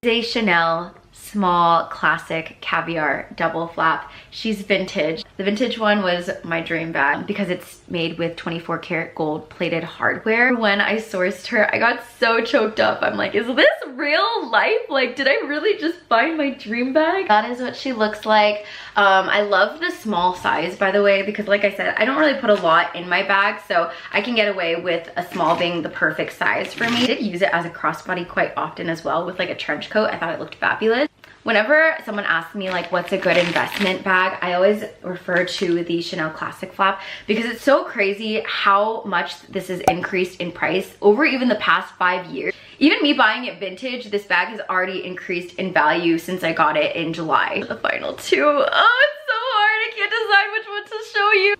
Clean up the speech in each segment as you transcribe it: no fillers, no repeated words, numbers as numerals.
A Chanel small classic caviar double flap. She's vintage. The vintage one was my dream bag because it's made with 24 karat gold plated hardware. When I sourced her, I got so choked up. I'm like, is this real life? Like, did I really just find my dream bag? That is what she looks like. I love the small size, by the way, because like I said, I don't really put a lot in my bag, so I can get away with a small being the perfect size for me. I did use it as a crossbody quite often as well with like a trench coat. I thought it looked fabulous. Whenever someone asks me like what's a good investment bag, I always refer to the Chanel Classic Flap because it's so crazy how much this has increased in price over even the past 5 years. Even me buying it vintage, this bag has already increased in value since I got it in July. The final two, oh, it's so hard. I can't decide which one to show you.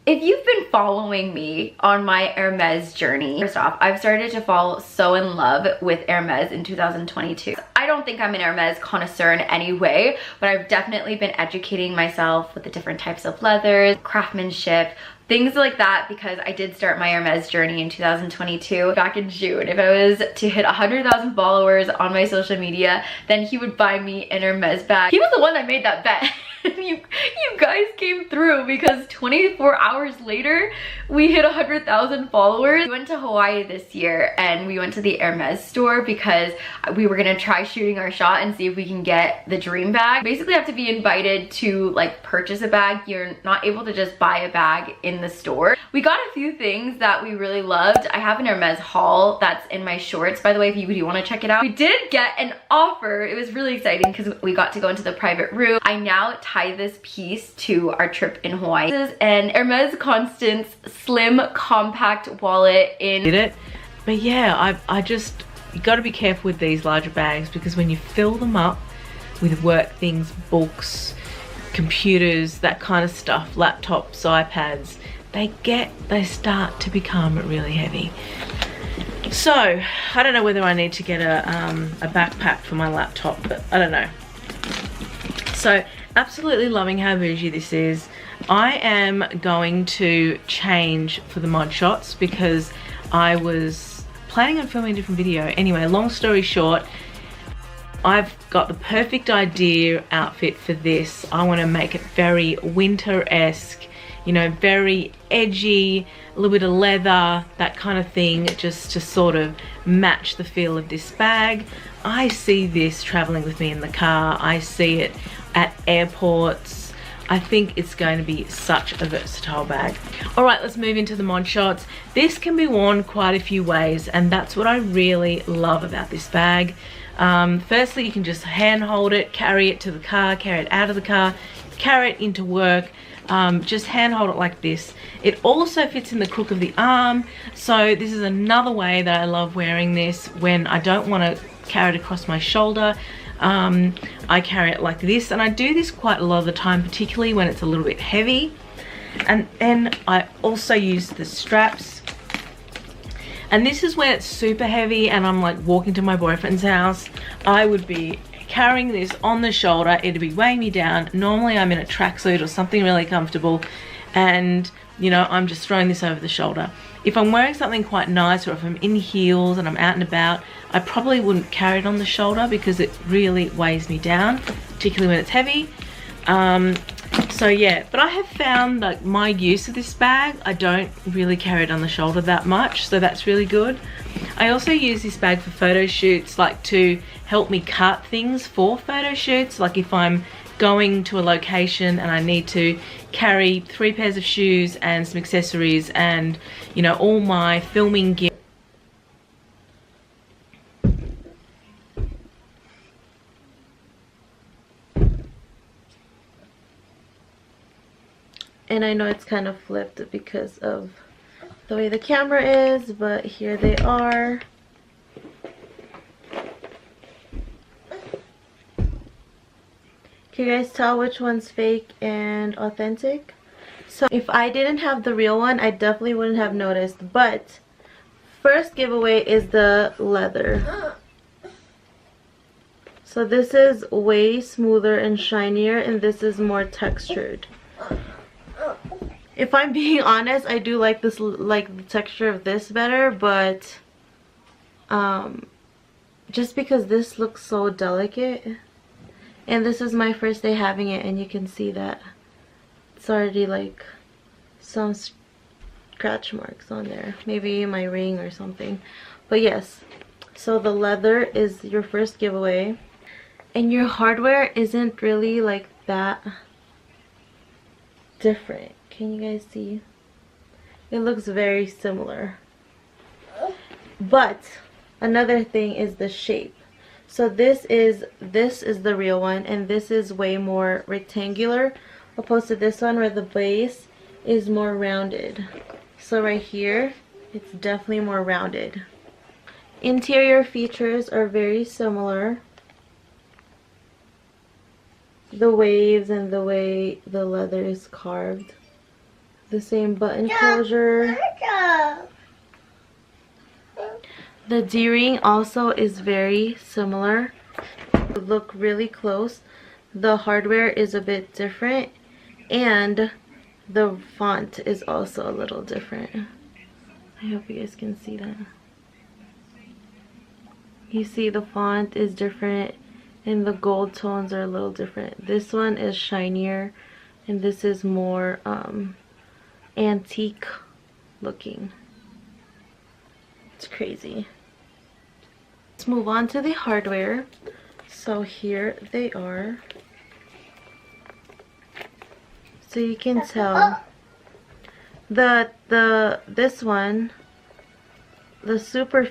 If you've been following me on my Hermès journey, first off, I've started to fall so in love with Hermès in 2022. I don't think I'm an Hermès connoisseur in any way, but I've definitely been educating myself with the different types of leathers, craftsmanship, things like that, because I did start my Hermès journey in 2022 back in June. If I was to hit 100,000 followers on my social media, then he would buy me an Hermès bag. He was the one that made that bet. you guys came through because 24 hours later we hit 100,000 followers. We went to Hawaii this year and we went to the Hermès store because we were gonna try shooting our shot and see if we can get the dream bag. Basically, you have to be invited to like purchase a bag. You're not able to just buy a bag in the store. We got a few things that we really loved. I have an Hermès haul that's in my shorts, by the way, if you do want to check it out. We did get an offer. It was really exciting because we got to go into the private room. I now tie this piece to our trip in Hawaii. This is an Hermès Constance slim compact wallet in it. But yeah, I just, you got to be careful with these larger bags because when you fill them up with work things, books, computers, that kind of stuff, laptops, iPads, they start to become really heavy. So I don't know whether I need to get a backpack for my laptop, but I don't know. So absolutely loving how bougie this is. I am going to change for the mod shots because I was planning on filming a different video. Anyway, long story short, I've got the perfect idea outfit for this. I want to make it very winter-esque, you know, very edgy, a little bit of leather, that kind of thing, just to sort of match the feel of this bag. I see this traveling with me in the car. I see it at airports. I think it's going to be such a versatile bag. All right, let's move into the mod shots. This can be worn quite a few ways, and that's what I really love about this bag. Firstly, you can just hand hold it, carry it to the car, carry it out of the car, carry it into work. Just hand hold it like this. It also fits in the crook of the arm, so this is another way that I love wearing this when I don't want to carry it across my shoulder. I carry it like this, and I do this quite a lot of the time, particularly when it's a little bit heavy. And then I also use the straps, and this is when it's super heavy and I'm like walking to my boyfriend's house. I would be carrying this on the shoulder, it'd be weighing me down. Normally I'm in a tracksuit or something really comfortable, and you know, I'm just throwing this over the shoulder. If I'm wearing something quite nice, or if I'm in heels and I'm out and about, I probably wouldn't carry it on the shoulder because it really weighs me down, particularly when it's heavy. So yeah, but I have found like my use of this bag, I don't really carry it on the shoulder that much, so that's really good. I also use this bag for photo shoots, like to help me cut things for photo shoots. Like if I'm going to a location and I need to carry 3 pairs of shoes and some accessories and, you know, all my filming gear. And I know it's kind of flipped because of the way the camera is, but here they are. Can you guys tell which one's fake and authentic? So if I didn't have the real one, I definitely wouldn't have noticed. But first giveaway is the leather. So this is way smoother and shinier, and this is more textured. If I'm being honest, I do like this, like the texture of this better, but just because this looks so delicate, and this is my first day having it, and you can see that it's already like some scratch marks on there, maybe my ring or something. But yes, so the leather is your first giveaway, and your hardware isn't really like that different. Can you guys see? It looks very similar, but another thing is the shape. So this is the real one, and this is way more rectangular opposed to this one where the base is more rounded. So right here, it's definitely more rounded. Interior features are very similar. The waves and the way the leather is carved. The same button closure. The D-ring also is very similar. Look really close. The hardware is a bit different, and the font is also a little different. I hope you guys can see that. You see the font is different, and the gold tones are a little different. This one is shinier, and this is more antique looking. It's crazy. Let's move on to the hardware. So here they are. So you can tell this one, the super